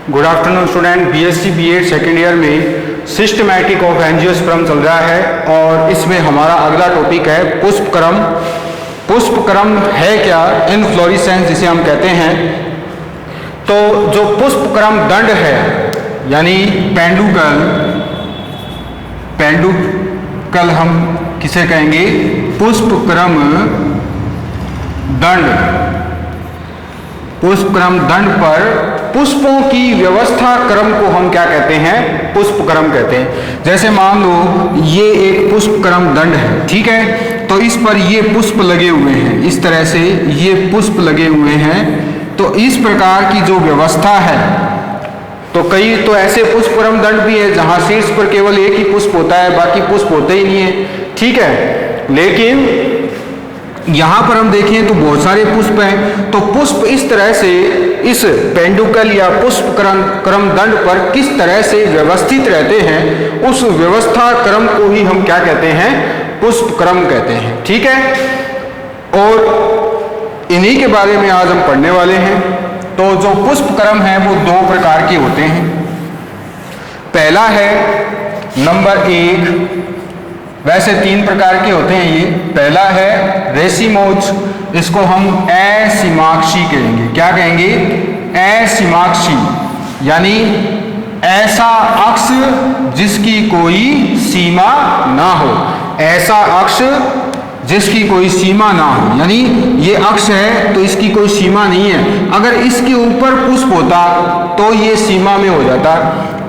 Good afternoon student, BSc BEd second year में systematic of angiosperm चल रहा है और इसमें हमारा अगला टॉपिक है पुष्पक्रम। पुष्पक्रम है क्या? इनफ्लोरेसेंस जिसे हम कहते हैं। तो जो पुष्पक्रम दंड है यानी पेंडुकल हम किसे कहेंगे? पुष्पक्रम दंड। पुष्पक्रम दंड पर पुष्पों की व्यवस्था क्रम को हम क्या कहते हैं? पुष्पक्रम कहते हैं। जैसे मान लो ये एक पुष्पक्रम दंड है, ठीक है, तो इस पर ये पुष्प लगे हुए हैं, इस तरह से ये पुष्प लगे हुए हैं। तो इस प्रकार की जो व्यवस्था है, तो कई तो ऐसे पुष्पक्रम दंड भी है जहां शीर्ष पर केवल एक ही पुष्प होता है, बाकी पुष्प होते ही नहीं है, ठीक है। लेकिन यहां पर हम देखें तो बहुत सारे पुष्प हैं। तो पुष्प इस तरह से इस पेंडुकल या पुष्पक्रम दंड पर किस तरह से व्यवस्थित रहते हैं, उस व्यवस्था क्रम को ही हम क्या कहते हैं? पुष्पक्रम कहते हैं, ठीक है। और इन्हीं के बारे में आज हम पढ़ने वाले हैं। तो जो पुष्पक्रम है वो दो प्रकार के होते हैं। पहला है नंबर 1, वैसे 3 प्रकार के होते हैं ये। पहला है रेसिमोज, इसको हम असीमाक्षी कहेंगे। क्या कहेंगे? असीमाक्षी, यानी ऐसा अक्ष जिसकी कोई सीमा ना हो। ऐसा अक्ष जिसकी कोई सीमा ना हो, यानी ये अक्ष है तो इसकी कोई सीमा नहीं है। अगर इसके ऊपर पुष्प होता तो ये सीमा में हो जाता,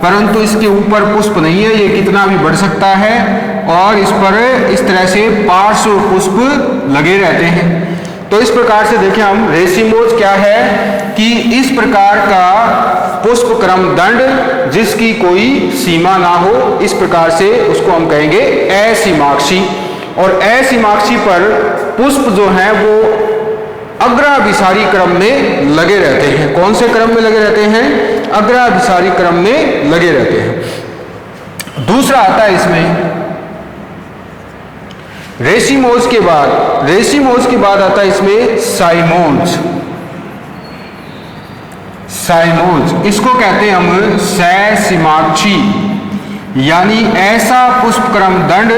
परंतु इसके ऊपर पुष्प नहीं है, ये कितना भी बढ़ सकता है और इस पर इस तरह से पार्श्व पुष्प लगे रहते हैं। तो इस प्रकार से देखें हम, रेसिमोज क्या है कि इस प्रकार का पुष्पक्रम दंड जिसकी कोई सीमा ना हो, इस प्रकार से उसको हम कहेंगे असीमाक्षी। और असीमाक्षी पर पुष्प जो है वो अग्राभिसारी क्रम में लगे रहते हैं। कौन से क्रम में लगे रहते हैं? अग्राभिसारी क्रम में लगे रहते हैं। दूसरा आता है इसमें रेसिमोज के बाद आता है इसमें साइमोज। इसको कहते हैं हम ससीमाक्षी, यानी ऐसा पुष्पक्रम दंड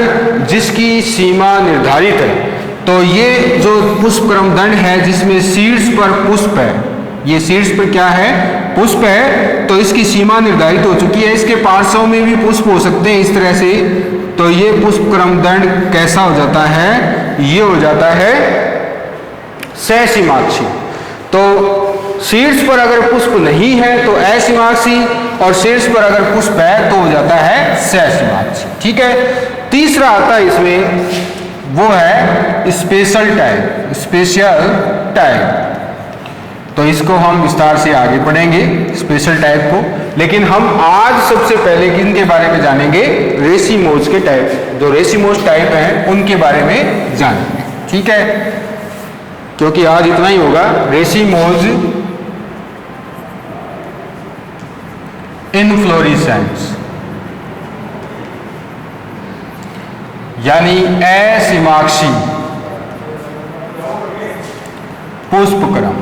जिसकी सीमा निर्धारित है। तो ये जो पुष्पक्रम दंड है जिसमें शीर्ष पर पुष्प है, ये शीर्ष पर क्या है? पुष्प है, तो इसकी सीमा निर्धारित हो चुकी है। इसके पार्श्व में भी पुष्प हो सकते हैं इस तरह से। तो ये पुष्पक्रम दंड कैसा हो जाता है? ये हो जाता है ससीमाक्षी। तो शीर्ष पर अगर पुष्प नहीं है तो असीमाक्षी, और शीर्ष पर अगर पुष्प है तो हो जाता है ससीमाक्षी, ठीक है। तीसरा आता है इसमें, वो है स्पेशल टाइप। तो इसको हम विस्तार से आगे पढ़ेंगे स्पेशल टाइप को, लेकिन हम आज सबसे पहले किनके बारे में जानेंगे? रेसिमोज के टाइप। जो रेसिमोज टाइप हैं उनके बारे में जानेंगे, ठीक है, क्योंकि आज इतना ही होगा। रेसिमोज इनफ्लोरेसेंस, यानी असीमाक्षी पुष्पक्रम।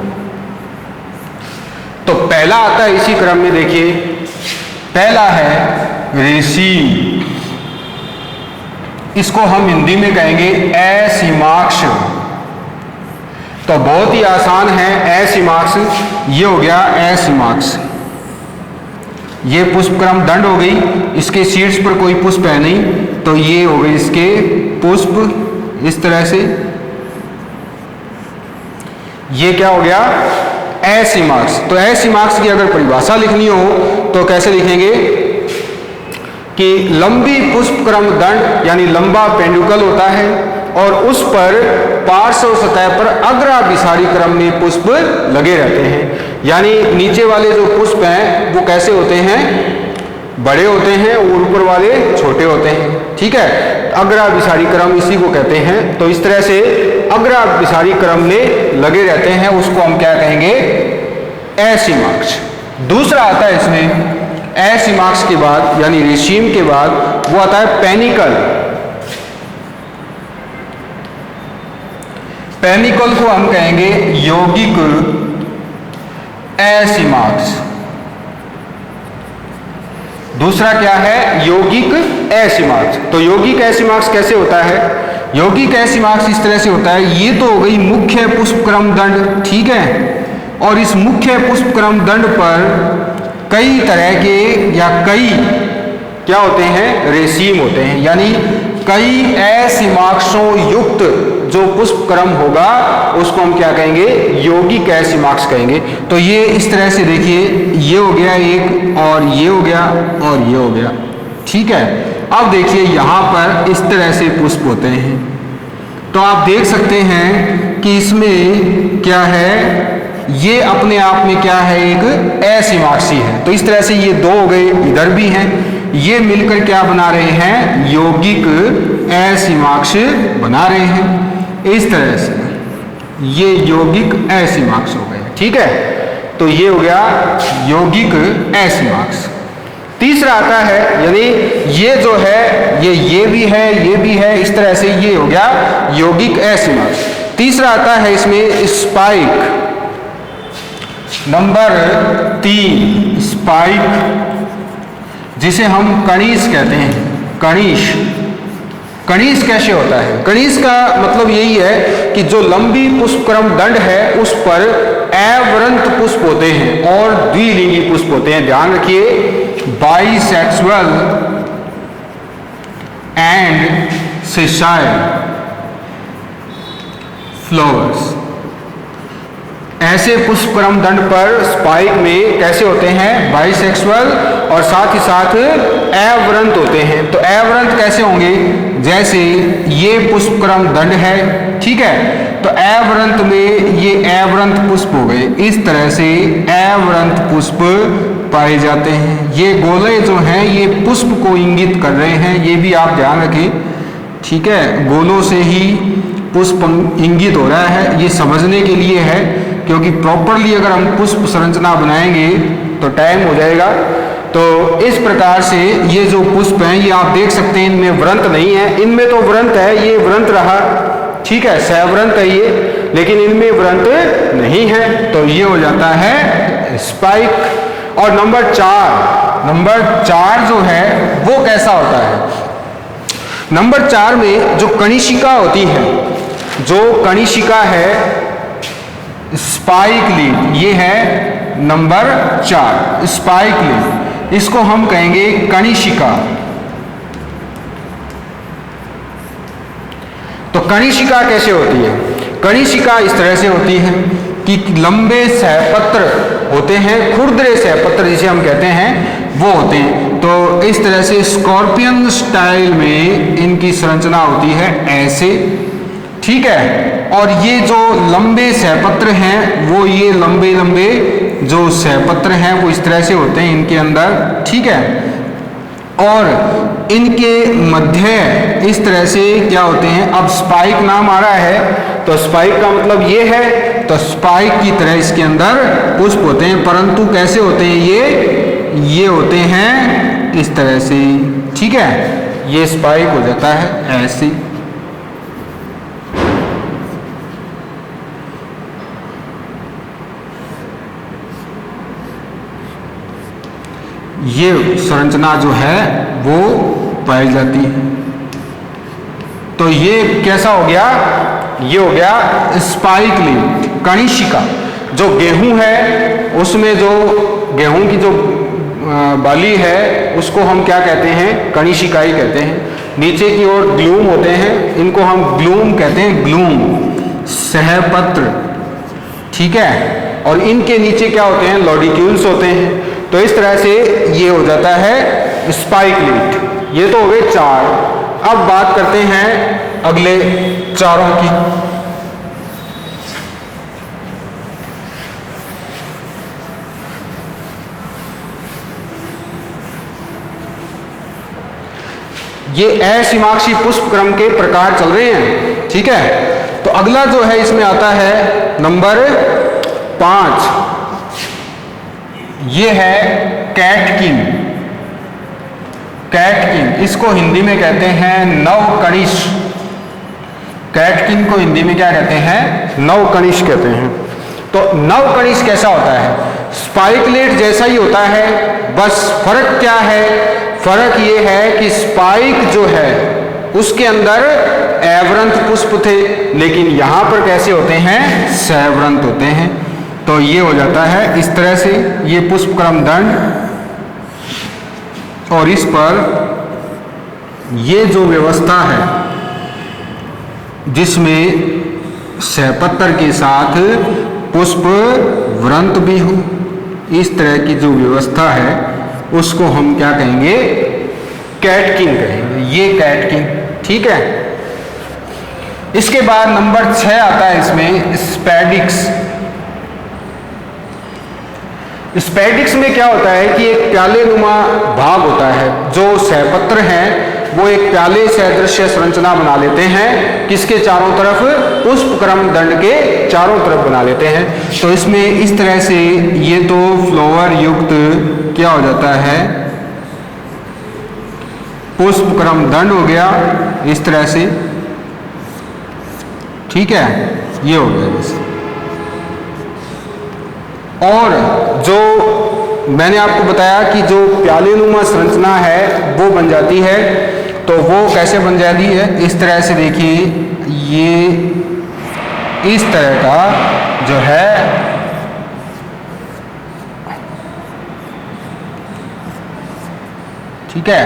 तो पहला आता है इसी क्रम में, देखिए पहला है रेसीम। इसको हम हिंदी में कहेंगे असीमाक्ष। तो बहुत ही आसान है असीमाक्ष, ये हो गया असीमाक्ष। ये पुष्पक्रम दंड हो गई, इसके शीर्ष पर कोई पुष्प है नहीं, तो ये हो गई इसके पुष्प इस तरह से। ये क्या हो गया? असीमाक्ष। तो असीमाक्ष की अगर परिभाषा लिखनी हो तो कैसे लिखेंगे कि लंबी पुष्पक्रम दंड, यानी लंबा पेंडुकल होता है और उस पर पार्श्व सतह पर अग्राभिसारी क्रम में पुष्प लगे रहते हैं। यानी नीचे वाले जो पुष्प हैं वो कैसे होते हैं? बड़े होते हैं और ऊपर वाले छोटे होते हैं, ठीक है। अग्राभिसारी क्रम इसी को कहते हैं। तो इस तरह से अग्राभिसारी क्रम में लगे रहते हैं, उसको हम क्या कहेंगे? असीमाक्ष। दूसरा आता है इसमें असीमाक्ष के बाद, यानी रेसीम के बाद वो आता है पेनिकल। पेनिकल को हम कहेंगे यौगिक असीमाक्ष। दूसरा क्या है, यौगिक असीमाक्ष। तो यौगिक असीमाक्ष कैसे होता है? यौगिक असीमाक्ष इस तरह से होता है, ये तो हो गई मुख्य पुष्पक्रम दंड, ठीक है। और इस मुख्य पुष्पक्रम दंड पर कई तरह के या कई क्या होते हैं, रेसीम होते हैं, यानी कई असीमाक्षों युक्त जो पुष्पक्रम होगा उसको हम क्या कहेंगे, यौगिक असीमाक्ष कहेंगे। तो ये इस तरह से देखिए, ये हो गया एक, और ये हो गया, और ये हो गया, ठीक है। अब देखिए यहाँ पर इस तरह से पुष्प होते हैं, तो आप देख सकते हैं कि इसमें क्या है, ये अपने आप में क्या है, एक असीमाक्षी है। तो इस तरह से ये दो हो गए, इधर भी हैं, ये मिलकर क्या बना रहे हैं, यौगिक असीमाक्ष बना रहे हैं। इस तरह से ये यौगिक असीमाक्ष हो गए, ठीक है। तो ये हो गया यौगिक असीमाक्ष। तीसरा आता है, यानी ये जो है ये भी है, ये भी है, इस तरह से ये हो गया यौगिक असीमाक्ष। तीसरा आता है इसमें स्पाइक, नंबर 3 स्पाइक, जिसे हम कणीस कहते हैं। कणीस, कणीस कैसे होता है? कणीस का मतलब यही है कि जो लंबी पुष्पक्रम दंड है उस पर अवरंत पुष्प होते हैं और द्विलिंगी पुष्प होते हैं। ध्यान रखिए, बाइसेक्सुअल एंड सेसाइल फ्लावर्स। ऐसे पुष्पक्रम दंड पर स्पाइक में कैसे होते हैं, बाइसेक्सुअल और साथ ही साथ अवरंत होते हैं। तो अवरंत कैसे होंगे, जैसे ये पुष्पक्रम दंड है, ठीक है, तो अवरंत में ये अवरंत पुष्प हो गए। इस तरह से अवरंत पुष्प पाए जाते हैं। ये गोले जो हैं ये पुष्प को इंगित कर रहे हैं, ये भी आप ध्यान रखें, ठीक है। गोलों से ही पुष्प इंगित हो रहा है, ये समझने के लिए है, क्योंकि प्रॉपरली अगर हम पुष्प संरचना बनाएंगे तो टाइम हो जाएगा। तो इस प्रकार से ये जो पुष्प हैं ये आप देख सकते हैं, इनमें व्रंत नहीं है, इनमें तो व्रंत है, ये व्रंत रहा, ठीक है, सवृंत है ये, लेकिन इनमें व्रंत नहीं है। तो ये हो जाता है स्पाइक। और नंबर 4 जो है वो कैसा होता है? नंबर 4 में जो कनिशिका होती है, जो कनिशिका है स्पाइक लीफ, ये है नंबर 4 स्पाइक लीफ, इसको हम कहेंगे कनिशिका। तो कनिशिका कैसे होती है? कनिशिका इस तरह से होती है कि लंबे सहपत्र होते हैं, खुरदरे सहपत्र जिसे हम कहते हैं वो होते हैं। तो इस तरह से स्कॉर्पियन स्टाइल में इनकी संरचना होती है ऐसे, ठीक है। और ये जो लंबे सहपत्र हैं वो ये लंबे लंबे जो सहपत्र हैं वो इस तरह से होते हैं इनके अंदर, ठीक है। और इनके मध्य इस तरह से क्या होते हैं, अब स्पाइक नाम आ रहा है तो स्पाइक का मतलब ये है, तो स्पाइक की तरह इसके अंदर पुष्प होते हैं, परंतु कैसे होते हैं, ये होते हैं इस तरह से, ठीक है। ये स्पाइक हो जाता है ऐसे। ये संरचना जो है वो पाई जाती है। तो ये कैसा हो गया, ये हो गया स्पाइक लीफ कनिशिका। जो गेहूं है उसमें जो गेहूं की जो बाली है उसको हम क्या कहते हैं, कनिशिका ही कहते हैं। नीचे की ओर ग्लूम होते हैं, इनको हम ग्लूम कहते हैं, ग्लूम सहपत्र, ठीक है। और इनके नीचे क्या होते हैं, लॉडिक्यूल्स होते हैं। तो इस तरह से ये हो जाता है स्पाइक लीफ। ये तो हो गए 4। अब बात करते हैं अगले 4 की। ये असीमाक्षी पुष्पक्रम के प्रकार चल रहे हैं, ठीक है। तो अगला जो है इसमें आता है नंबर 5, ये है कैटकिन। कैटकिन इसको हिंदी में कहते हैं नवकणिश। कैटकिन को हिंदी में क्या कहते हैं, नवकणिश कहते हैं। तो नवकणिश कैसा होता है? स्पाइकलेट जैसा ही होता है, बस फर्क क्या है? फर्क ये है कि स्पाइक जो है उसके अंदर अवृंत पुष्प थे, लेकिन यहां पर कैसे होते हैं? सवृंत होते हैं। तो ये हो जाता है इस तरह से, ये पुष्प क्रम दंड, और इस पर ये जो व्यवस्था है जिसमें सहपत्र के साथ पुष्प वृंत भी हो, इस तरह की जो व्यवस्था है उसको हम क्या कहेंगे? कैटकिन कहेंगे। ये कैटकिन, ठीक है। इसके बाद नंबर 6 आता है इसमें स्पैडिक्स। स्पैडिक्स में क्या होता है कि एक प्याले नुमा भाग होता है, जो सहपत्र हैं वो एक प्याले सदृश संरचना बना लेते हैं, किसके चारों तरफ? पुष्प क्रम दंड के चारों तरफ बना लेते हैं। तो इसमें इस तरह से ये तो फ्लावर युक्त क्या हो जाता है? पुष्प क्रम दंड हो गया इस तरह से, ठीक है, ये हो गया बस। और जो मैंने आपको बताया कि जो प्याले नुमा संरचना है वो बन जाती है, तो वो कैसे बन जाती है? इस तरह से देखिए, ये इस तरह का जो है ठीक है,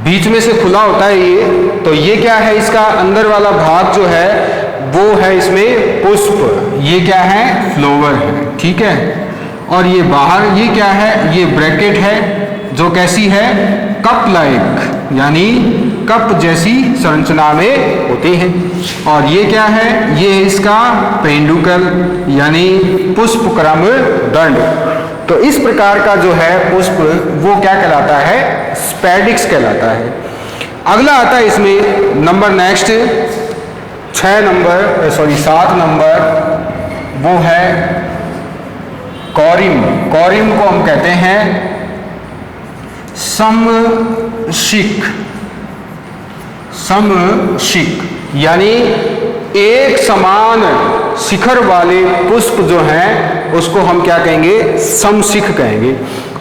बीच में से खुला होता है ये। तो ये क्या है? इसका अंदर वाला भाग जो है वो है इसमें पुष्प, ये क्या है? फ्लावर है, ठीक है। और ये बाहर ये क्या है? ये ब्रैकेट है जो कैसी है? कप लाइक, यानी कप जैसी संरचना में होती है। और ये क्या है? ये इसका पेंडुकल, यानी पुष्प क्रम दंड। तो इस प्रकार का जो है पुष्प वो क्या कहलाता है? स्पैडिक्स कहलाता है। अगला आता है इसमें नंबर नेक्स्ट 7 नंबर, वो है कॉरिम। कॉरिम को हम कहते हैं समशिख। समशिख यानी एक समान शिखर वाले पुष्प जो हैं उसको हम क्या कहेंगे? समशिख कहेंगे।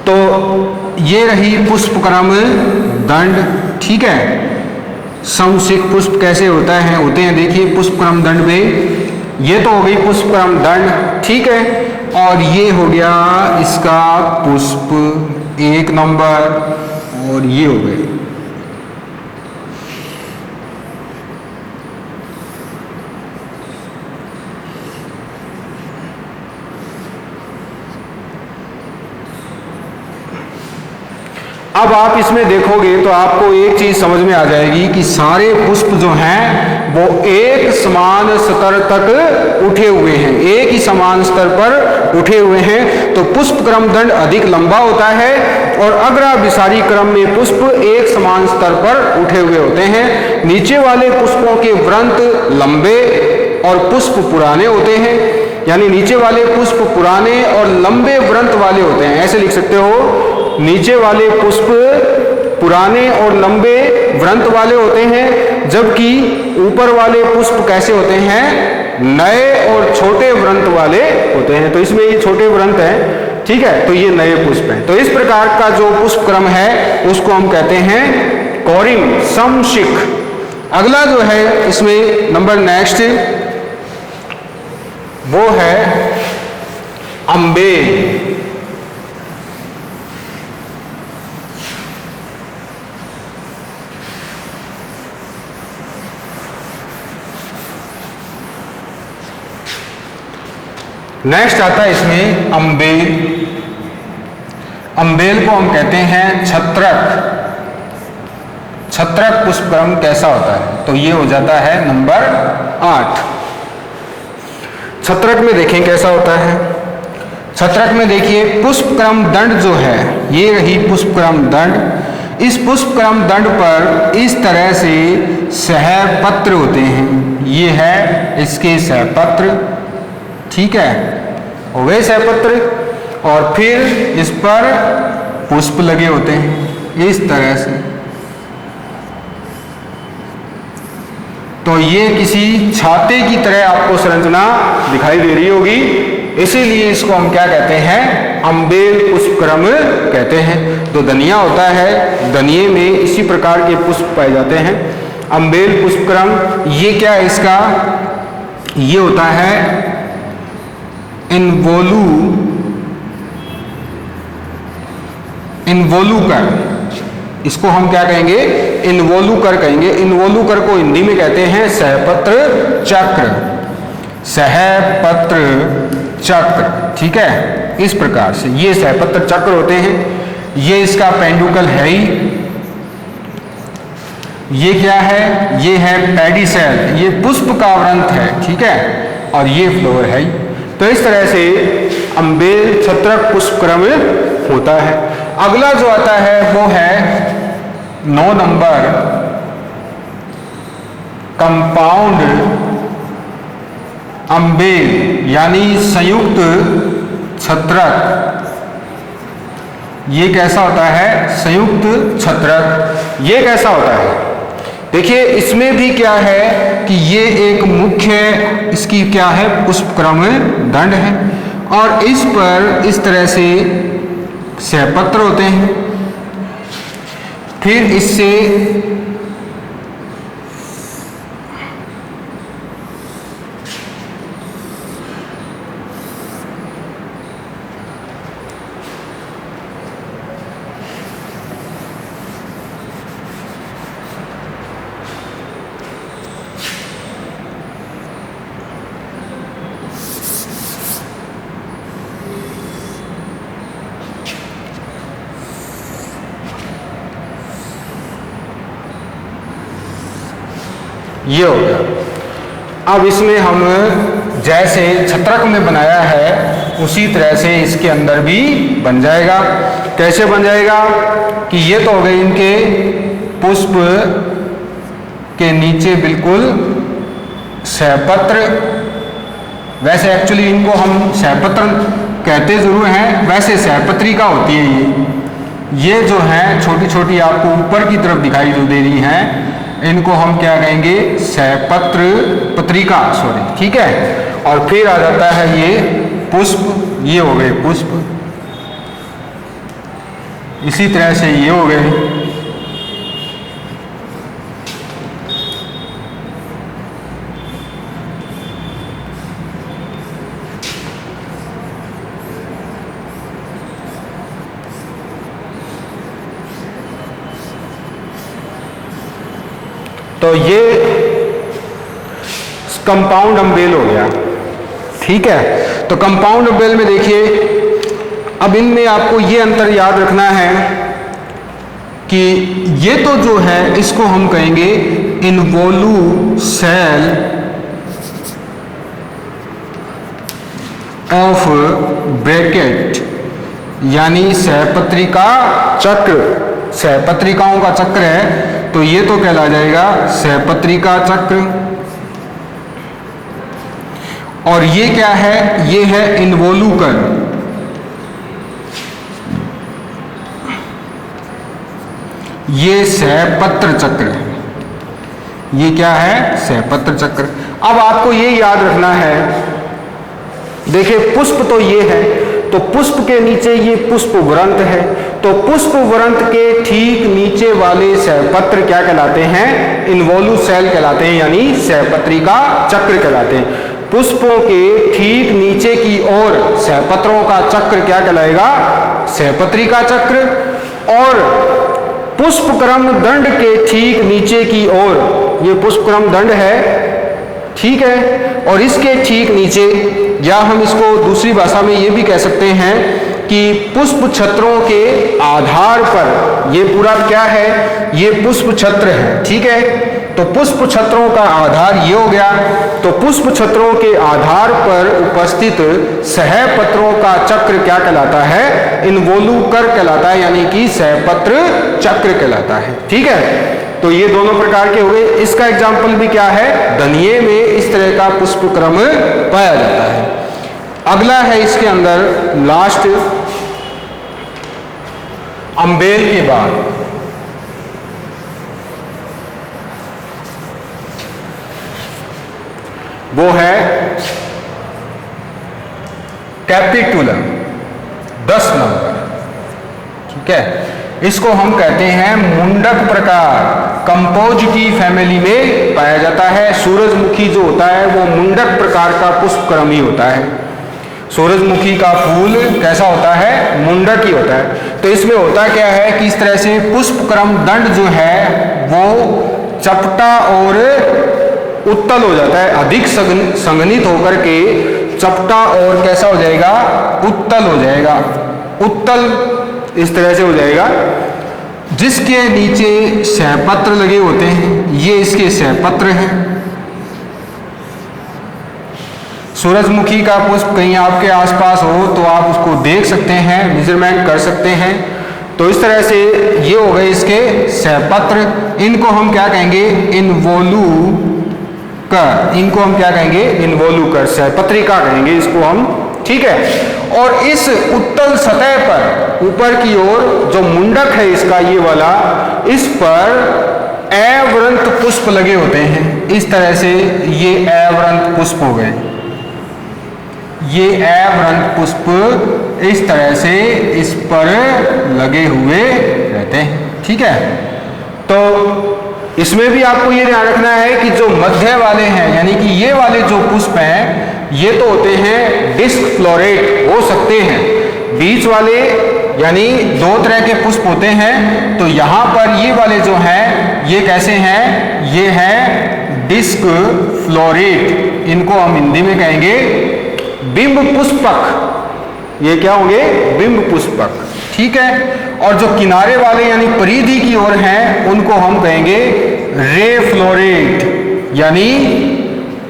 तो ये रही पुष्प क्रम दंड, ठीक है। समशिख पुष्प कैसे होते हैं देखिए पुष्प क्रम दंड में। ये तो हो गई पुष्प क्रम दंड, ठीक है। और ये हो गया इसका पुष्प 1 नंबर, और ये हो गए। अब आप इसमें देखोगे तो आपको एक चीज समझ में आ जाएगी कि सारे पुष्प जो हैं वो एक समान स्तर तक उठे हुए हैं, एक ही समान स्तर पर उठे हुए हैं। तो पुष्प क्रम दंड अधिक लंबा होता है और अग्राभिसारी क्रम में पुष्प एक समान स्तर पर उठे हुए होते हैं। नीचे वाले पुष्पों के वृंत लंबे और पुष्प पुराने होते हैं, यानी नीचे वाले पुष्प पुराने और लंबे वृंत वाले होते हैं। ऐसे लिख सकते हो, नीचे वाले पुष्प पुराने और लंबे वृंत वाले होते हैं, जबकि ऊपर वाले पुष्प कैसे होते हैं? नए और छोटे वृंत वाले होते हैं। तो इसमें ये छोटे वृंत हैं, ठीक है, तो ये नए पुष्प हैं। तो इस प्रकार का जो पुष्प क्रम है उसको हम कहते हैं कॉरिम, समशिख। अगला जो है इसमें नंबर नेक्स्ट वो है अम्बेल। नेक्स्ट आता है इसमें अम्बेल। अम्बेल को हम कहते हैं छत्रक। छत्रक पुष्प क्रम कैसा होता है? तो ये हो जाता है नंबर 8। छत्रक में देखें कैसा होता है। छत्रक में देखिए पुष्प क्रम दंड जो है, ये रही पुष्प क्रम दंड। इस पुष्प क्रम दंड पर इस तरह से सहपत्र होते हैं। ये है इसके सहपत्र, ठीक है, वे सहपत्र, और फिर इस पर पुष्प लगे होते हैं इस तरह से। तो ये किसी छाते की तरह आपको संरचना दिखाई दे रही होगी, इसीलिए इसको हम क्या कहते हैं, अम्बेल पुष्पक्रम कहते हैं। तो धनिया होता है, धनिये में इसी प्रकार के पुष्प पाए जाते हैं। अम्बेल पुष्पक्रम ये क्या है इसका, ये होता है इन्वोलूकर। इसको हम क्या कहेंगे, इन्वोलूकर कहेंगे। इन्वोलूकर को हिंदी में कहते हैं सहपत्र चक्र, सहपत्र चक्र। ठीक है, इस प्रकार से ये सहपत्र चक्र होते हैं। ये इसका पेंडुकल है ही, ये क्या है, ये है पेडिसेल, ये पुष्प का व्रंत है। ठीक है, और ये फ्लोर है ही। तो इस तरह से अम्बेल छत्रक पुष्पक्रम होता है। अगला जो आता है वो है 9 नंबर, कंपाउंड अम्बेल यानी संयुक्त छत्रक। ये कैसा होता है, संयुक्त छत्रक। ये कैसा होता है, देखिए इसमें भी क्या है कि ये एक मुख्य इसकी क्या है, पुष्पक्रम दंड है, और इस पर इस तरह से सहपत्र होते हैं। फिर इससे ये हो गया। अब इसमें हम जैसे छत्रक में बनाया है उसी तरह से इसके अंदर भी बन जाएगा। कैसे बन जाएगा कि ये तो हो गए इनके पुष्प के नीचे बिल्कुल सहपत्र। वैसे एक्चुअली इनको हम सहपत्र कहते जरूर हैं, वैसे सहपत्रिका होती है ये जो है छोटी छोटी आपको ऊपर की तरफ दिखाई जो दे रही हैं, इनको हम क्या कहेंगे, सहपत्र पत्रिका, सॉरी। ठीक है, और फिर आ जाता है ये पुष्प, ये हो गए पुष्प। इसी तरह से ये हो गए। तो ये कंपाउंड अम्बेल हो गया। ठीक है, तो कंपाउंड अम्बेल में देखिए, अब इनमें आपको ये अंतर याद रखना है कि ये तो जो है इसको हम कहेंगे इन्वोल्यू सेल ऑफ ब्रैकेट, यानी सहपत्रिका चक्र, सहपत्रिकाओं का चक्र है, तो ये तो कहला जाएगा सहपत्रिका चक्र। और ये क्या है, ये है इन्वोलूकर, ये सहपत्र चक्र है। ये क्या है, सहपत्र चक्र। अब आपको ये याद रखना है, देखिए पुष्प तो ये है, तो पुष्प के नीचे ये पुष्प व्रंत है, तो पुष्प व्रंत के ठीक नीचे वाले सहपत्र क्या कहलाते हैं, इन्वोल्यू सेल कहलाते हैं, यानी सहपत्रिका चक्र कहलाते हैं। पुष्पों के ठीक नीचे की ओर सहपत्रों का चक्र क्या कहलाएगा, सहपत्रिका चक्र। और पुष्पक्रम दंड के ठीक नीचे की ओर, ये पुष्पक्रम दंड है, ठीक है, और इसके ठीक नीचे, या हम इसको दूसरी भाषा में ये भी कह सकते हैं कि पुष्प छत्रों के आधार पर, ये पूरा क्या है, ये पुष्प छत्र है। ठीक है, तो पुष्प छत्रों का आधार ये हो गया, तो पुष्प छत्रों के आधार पर उपस्थित सहपत्रों का चक्र क्या कहलाता है, इन्वोलूकर कहलाता है, यानी कि सहपत्र चक्र कहलाता है। ठीक है, तो ये दोनों प्रकार के हो गए। इसका एग्जाम्पल भी क्या है, धनिये में इस तरह का पुष्पक्रम पाया जाता है। अगला है इसके अंदर लास्ट अम्बेल के बाद वो है कैपिटुलम 10 नंबर, ठीक है। इसको हम कहते हैं मुंडक प्रकार, कंपोज की फैमिली में पाया जाता है। सूरजमुखी जो होता है वो मुंडक प्रकार का पुष्पक्रम ही होता है। सूरजमुखी का फूल कैसा होता है? मुंडक ही होता है। तो इसमें होता क्या है कि इस तरह से पुष्पक्रम दंड जो है वो चपटा और उत्तल हो जाता है, अधिक संघनित होकर के चपटा और कैसा हो जाएगा? उत्तल हो जाएगा। उत्तल इस तरह से हो जाएगा, जिसके नीचे सहपत्र लगे होते हैं, ये इसके सहपत्र हैं। सूरजमुखी का पुष्प कहीं आपके आसपास हो तो आप उसको देख सकते हैं, मेजरमेंट कर सकते हैं। तो इस तरह से ये हो गए इसके सहपत्र। इनको हम क्या कहेंगे? इन्वोलूकर। इनको हम क्या कहेंगे? इन्वोलूकर, सहपत्रिका कहेंगे इसको हम, ठीक है। और इस उत्तल सतह पर ऊपर की ओर जो मुंडक है इसका, ये वाला, इस पर अवृंत पुष्प लगे होते हैं। इस तरह से ये अवृंत पुष्प हो गए। ये अवृंत पुष्प इस तरह से इस पर लगे हुए रहते हैं, ठीक है। तो इसमें भी आपको ये ध्यान रखना है कि जो मध्य वाले हैं, यानी कि ये वाले जो पुष्प हैं, ये तो होते हैं डिस्क फ्लोरेट, हो सकते हैं। बीच वाले यानी 2 तरह के पुष्प होते हैं। तो यहाँ पर ये वाले जो हैं ये कैसे हैं? ये हैं डिस्क फ्लोरेट। इनको हम हिंदी में कहेंगे बिंब पुष्पक। ये क्या होंगे? बिंब पुष्पक, ठीक है। और जो किनारे वाले यानी परिधि की ओर हैं उनको हम कहेंगे रे फ्लोरेट, यानी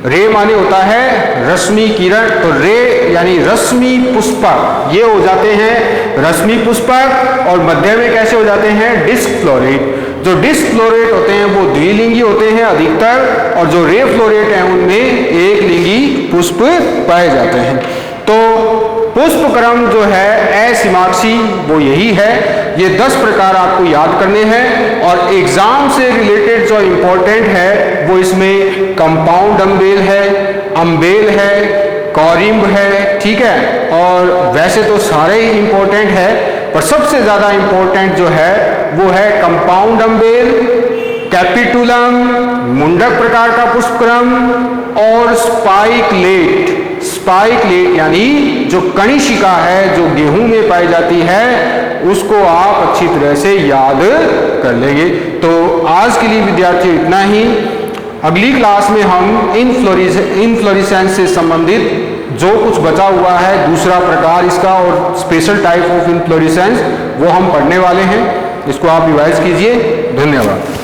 रे माने होता है रश्मि किरण, तो रे यानी रश्मि पुष्पक, ये हो जाते हैं रश्मि पुष्पक। और मध्य में कैसे हो जाते हैं? Disc floret. जो डिस्क फ्लोरेट होते हैं वो द्विलिंगी होते हैं अधिकतर, और जो रे फ्लोरेट हैं उनमें एक लिंगी पुष्प पाए जाते हैं। तो पुष्पक्रम जो है असीमाक्षी वो यही है। ये 10 प्रकार आपको याद करने हैं। और एग्जाम से रिलेटेड जो इंपॉर्टेंट है वो इसमें कंपाउंड अम्बेल है, अम्बेल है, कॉरिम्ब है, ठीक है। और वैसे तो सारे ही इंपॉर्टेंट है, पर सबसे ज्यादा इंपॉर्टेंट जो है वो है कंपाउंड अम्बेल, कैपिटुलम, मुंडक प्रकार का पुष्पक्रम, और स्पाइकलेट। स्पाइकलेट यानी जो कणिशिका है जो गेहूं में पाई जाती है, उसको आप अच्छी तरह से याद कर लेंगे। तो आज के लिए विद्यार्थियों इतना ही। अगली क्लास में हम इनफ्लोरेसेंस से संबंधित जो कुछ बचा हुआ है, दूसरा प्रकार इसका और स्पेशल टाइप ऑफ इनफ्लोरेसेंस, वो हम पढ़ने वाले हैं। इसको आप रिवाइज कीजिए। धन्यवाद।